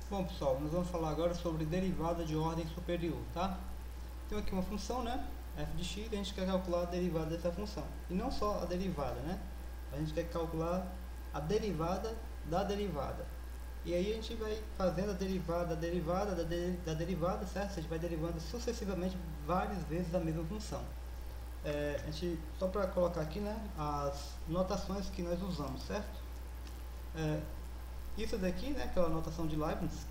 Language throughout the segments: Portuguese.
Bom, pessoal, nós vamos falar agora sobre derivada de ordem superior, tá? Tem aqui uma função, né? F de x, a gente quer calcular a derivada dessa função. E não só a derivada, né? A gente quer calcular a derivada da derivada. E aí a gente vai fazendo a derivada da derivada, certo? A gente vai derivando sucessivamente várias vezes a mesma função. Só para colocar aqui, né, as notações que nós usamos, certo? Isso daqui, né, aquela notação de Leibniz,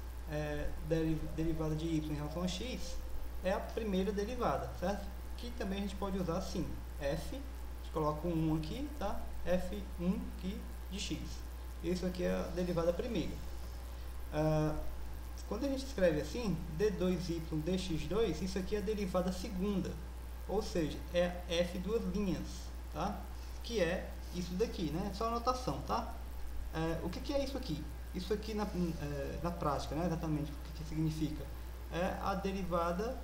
derivada de y em relação a x, é a primeira derivada, certo? Que também a gente pode usar assim, f, a gente coloca um 1 aqui, tá? f1 aqui de x. Isso aqui é a derivada primeira. Quando a gente escreve assim, d2y dx2, isso aqui é a derivada segunda, ou seja, é f duas linhas, tá? Que é isso daqui, né? Só a notação, tá? O que é isso aqui? Isso aqui na prática, né, exatamente o que significa? É a derivada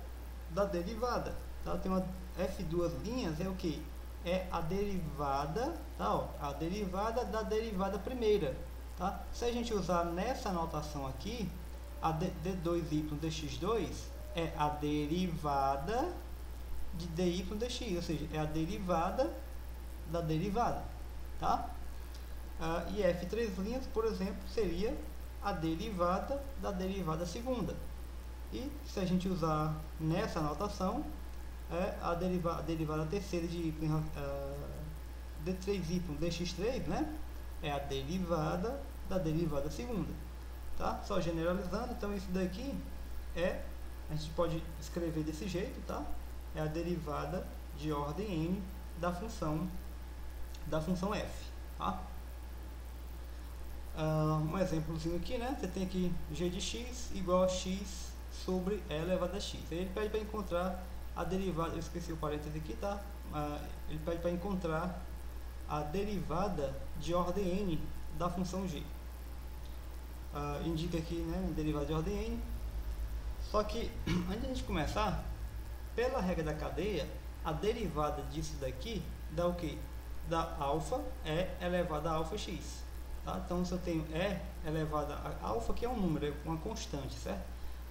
da derivada, tá? Tem uma f duas linhas, é o que? É a derivada, tá? Ó, a derivada da derivada primeira, tá? Se a gente usar nessa notação aqui, a d2y dx2 é a derivada de dy dx, ou seja, é a derivada da derivada, tá? E f três linhas, por exemplo, seria a derivada da derivada segunda. E se a gente usar nessa notação, a derivada terceira de d3y dx3, né? É a derivada da derivada segunda. Tá? Só generalizando, então isso daqui a gente pode escrever desse jeito, tá? É a derivada de ordem n da função f, tá? Um exemplozinho aqui, né? Você tem aqui g de x igual a x sobre e elevado a x. Aí ele pede para encontrar a derivada, eu esqueci o parênteses aqui, tá? Ele pede para encontrar a derivada de ordem n da função g. Indica aqui, né, a derivada de ordem n. Só que, antes de a gente começar, pela regra da cadeia, a derivada disso daqui dá o que? Dá alfa e elevado a alfa x. Tá? Então, se eu tenho e elevado a alfa, que é um número, é uma constante, certo?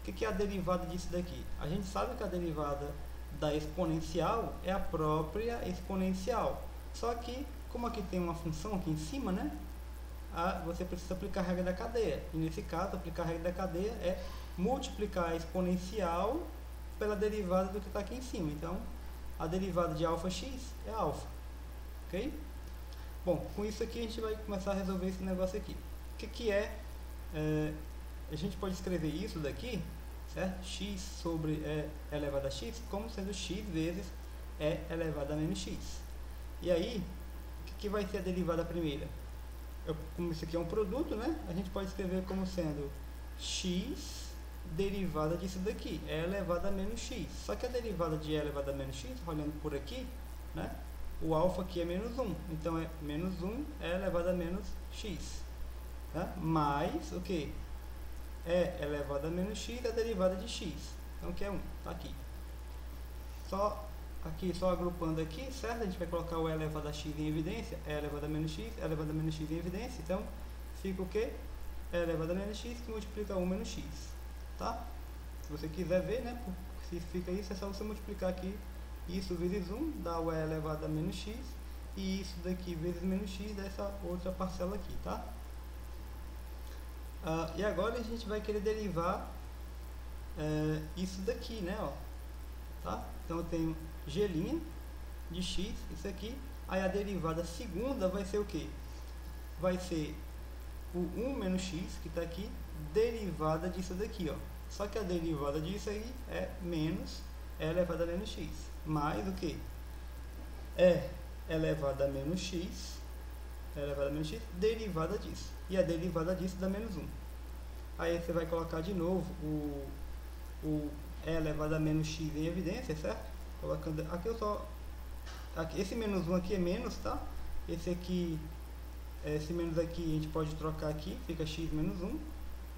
O que é a derivada disso daqui? A gente sabe que a derivada da exponencial é a própria exponencial. Só que, como aqui tem uma função aqui em cima, né? Você precisa aplicar a regra da cadeia. E nesse caso, aplicar a regra da cadeia é multiplicar a exponencial pela derivada do que está aqui em cima. Então, a derivada de alfa x é alfa. Ok? Bom, com isso aqui a gente vai começar a resolver esse negócio aqui. O que é a gente pode escrever isso daqui, certo? X sobre e elevado a x como sendo x vezes e elevado a menos x. E aí, o que vai ser a derivada primeira? Como isso aqui é um produto, né? A gente pode escrever como sendo x derivada disso daqui, e elevado a menos x. Só que a derivada de e elevado a menos x, olhando por aqui, né? O alfa aqui é menos 1, então é menos 1 é elevado a menos x, tá? Mais o que? É elevado a menos x é a derivada de x, então que é 1, tá aqui. Só agrupando aqui, certo? A gente vai colocar o e elevado a x em evidência, e elevado a menos x, e elevado a menos x em evidência, então fica o que? E elevado a menos x que multiplica 1 menos x, tá? Se você quiser ver, né, se fica isso, é só você multiplicar aqui isso vezes 1 dá o e elevado a menos x, e isso daqui vezes menos x dessa outra parcela aqui, tá? E agora a gente vai querer derivar isso daqui, né, ó, tá? Então eu tenho g' de x, isso aqui, aí a derivada segunda vai ser o que? Vai ser o 1 menos x, que está aqui, derivada disso daqui, ó. Só que a derivada disso aí é menos e elevado a menos x, mais o que? E elevado a menos x, derivada disso. E a derivada disso dá menos 1. Aí você vai colocar de novo o e elevado a menos x em evidência, certo? Colocando aqui esse menos 1 aqui é menos, tá? Esse menos aqui a gente pode trocar aqui, fica x menos 1.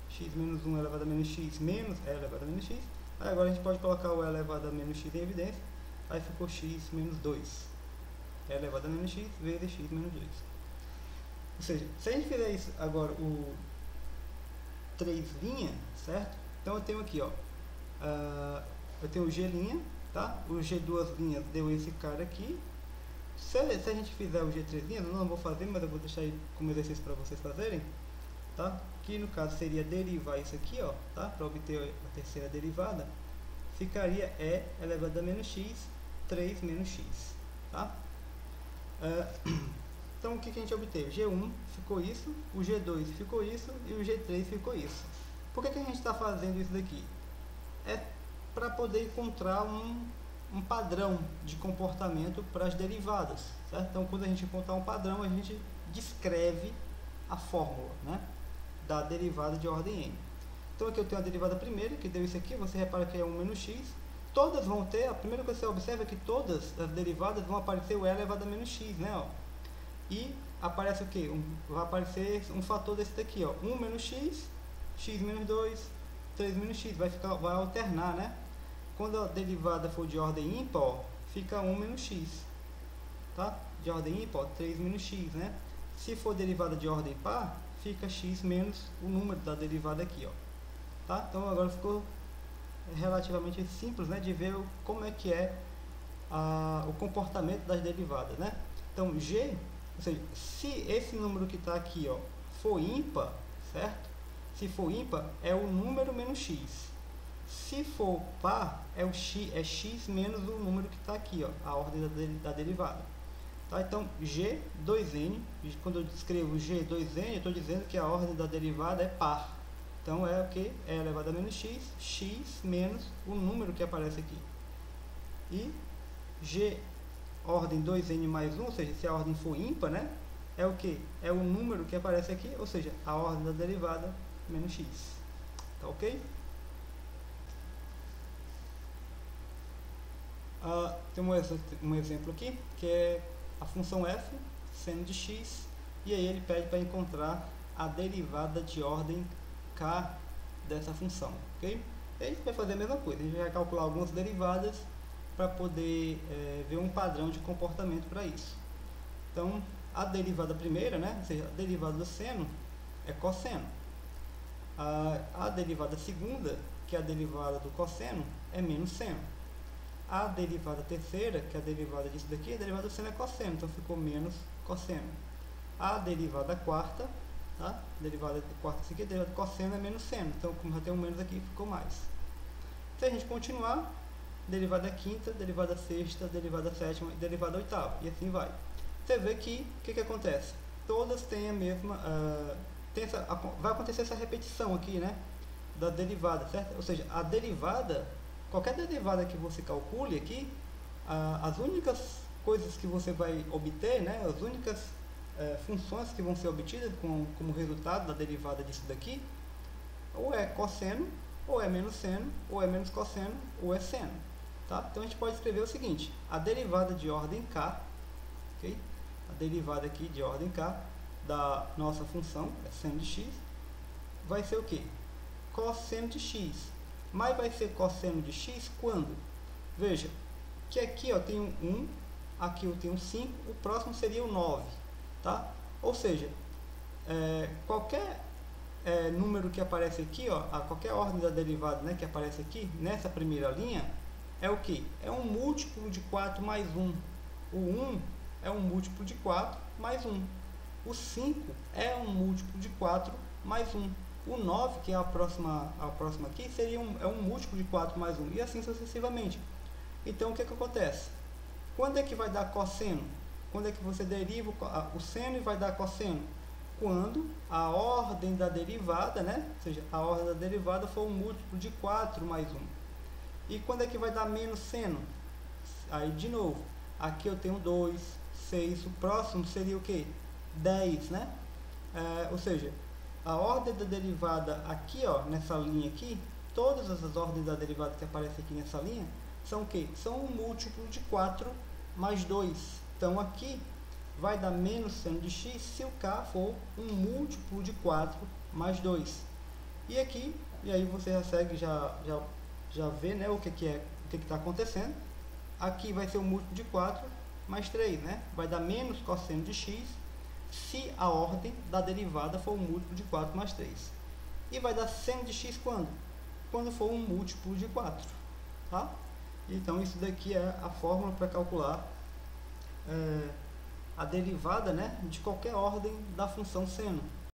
X menos 1 elevado a menos x menos e elevado a menos x. Aí agora a gente pode colocar o e elevado a menos x em evidência. Aí ficou x menos 2. E elevado a menos x vezes x menos 2. Ou seja, se a gente fizer isso agora, 3 certo? Então eu tenho aqui, ó, eu tenho o G', tá? O G2' deu esse cara aqui. Se a gente fizer o G3', eu não vou fazer, mas eu vou deixar aí como exercício para vocês fazerem, tá? Que no caso seria derivar isso aqui, ó, tá? Para obter a terceira derivada, ficaria E elevado a menos x, 3 menos x, tá? Então o que a gente obteve? G1 ficou isso, o G2 ficou isso e o G3 ficou isso. Por que a gente está fazendo isso daqui? É para poder encontrar um padrão de comportamento para as derivadas, certo? Então quando a gente encontrar um padrão, a gente descreve a fórmula, né, da derivada de ordem n. Então aqui eu tenho a derivada primeira, que deu isso aqui, você repara que é 1 menos x. Todas vão ter, a primeira coisa que você observa é que todas as derivadas vão aparecer o e elevado a menos x, né, ó. E aparece o que? Vai aparecer um fator desse daqui, ó, 1 menos x, x menos 2, 3 menos x, vai alternar, né? Quando a derivada for de ordem ímpar, ó, fica 1 menos x, tá? De ordem ímpar, 3 menos x, né? Se for derivada de ordem par, fica x menos o número da derivada aqui, ó, tá? Então agora ficou relativamente simples, né, de ver como é que é o comportamento das derivadas, né? Então g, ou seja, se esse número que está aqui, ó, for ímpar, certo? Se for ímpar, é o número menos x. Se for par, é x menos o número que está aqui, ó, a ordem da derivada. Tá? Então, G2n, quando eu descrevo G2n, eu estou dizendo que a ordem da derivada é par. Então, é o que? É elevado a menos x, x menos o número que aparece aqui. E G ordem 2n mais 1, ou seja, se a ordem for ímpar, né, é o que? É o número que aparece aqui, ou seja, a ordem da derivada menos x. Tá ok? Tem um exemplo aqui, que é a função f seno de x, e aí ele pede para encontrar a derivada de ordem k dessa função, ok? E a gente vai fazer a mesma coisa, a gente vai calcular algumas derivadas para poder ver um padrão de comportamento para isso. Então, a derivada primeira, né, ou seja, a derivada do seno é cosseno. A derivada segunda, que é a derivada do cosseno, é menos seno. A derivada terceira, que é a derivada disso daqui, a derivada do seno é cosseno, então ficou menos cosseno. A derivada quarta, tá? A derivada quarta aqui, a derivada do cosseno é menos seno, então como já tem um menos aqui, ficou mais. Se a gente continuar, derivada quinta, derivada sexta, derivada sétima e derivada oitava, e assim vai. Você vê que o que acontece? Todas têm a mesma, vai acontecer essa repetição aqui, né, da derivada, certo? Ou seja, a derivada, qualquer derivada que você calcule aqui, as únicas coisas que você vai obter, né, as únicas funções que vão ser obtidas como resultado da derivada disso daqui, ou é cosseno, ou é menos seno, ou é menos cosseno, ou é seno. Tá? Então a gente pode escrever o seguinte: a derivada de ordem k, okay? A derivada aqui de ordem k da nossa função, é seno de x, vai ser o que? Cosseno de x. Mas vai ser cosseno de x quando? Veja, que aqui eu tenho 1, aqui eu tenho 5, o próximo seria o 9. Tá? Ou seja, qualquer número que aparece aqui, ó, qualquer ordem da derivada, né, que aparece aqui, nessa primeira linha, é o que? É um múltiplo de 4 mais 1. O 1 é um múltiplo de 4 mais 1. O 5 é um múltiplo de 4 mais 1. O 9, que é a próxima aqui, seria um múltiplo de 4 mais 1. E assim sucessivamente. Então, o que acontece? Quando é que vai dar cosseno? Quando é que você deriva o seno e vai dar cosseno? Quando a ordem da derivada, né? Ou seja, a ordem da derivada for um múltiplo de 4 mais 1. E quando é que vai dar menos seno? Aí, de novo, aqui eu tenho 2, 6, o próximo seria o que? 10, né? Ou seja, a ordem da derivada aqui, ó, nessa linha aqui, todas as ordens da derivada que aparecem aqui nessa linha, são o que? São um múltiplo de 4 mais 2. Então, aqui vai dar menos seno de x se o k for um múltiplo de 4 mais 2. E aqui, e aí você consegue já ver, né, o que está acontecendo. Aqui vai ser um múltiplo de 4 mais 3, né? Vai dar menos cosseno de x se a ordem da derivada for um múltiplo de 4 mais 3. E vai dar seno de x quando? Quando for um múltiplo de 4. Tá? Então isso daqui é a fórmula para calcular a derivada, né, de qualquer ordem da função seno.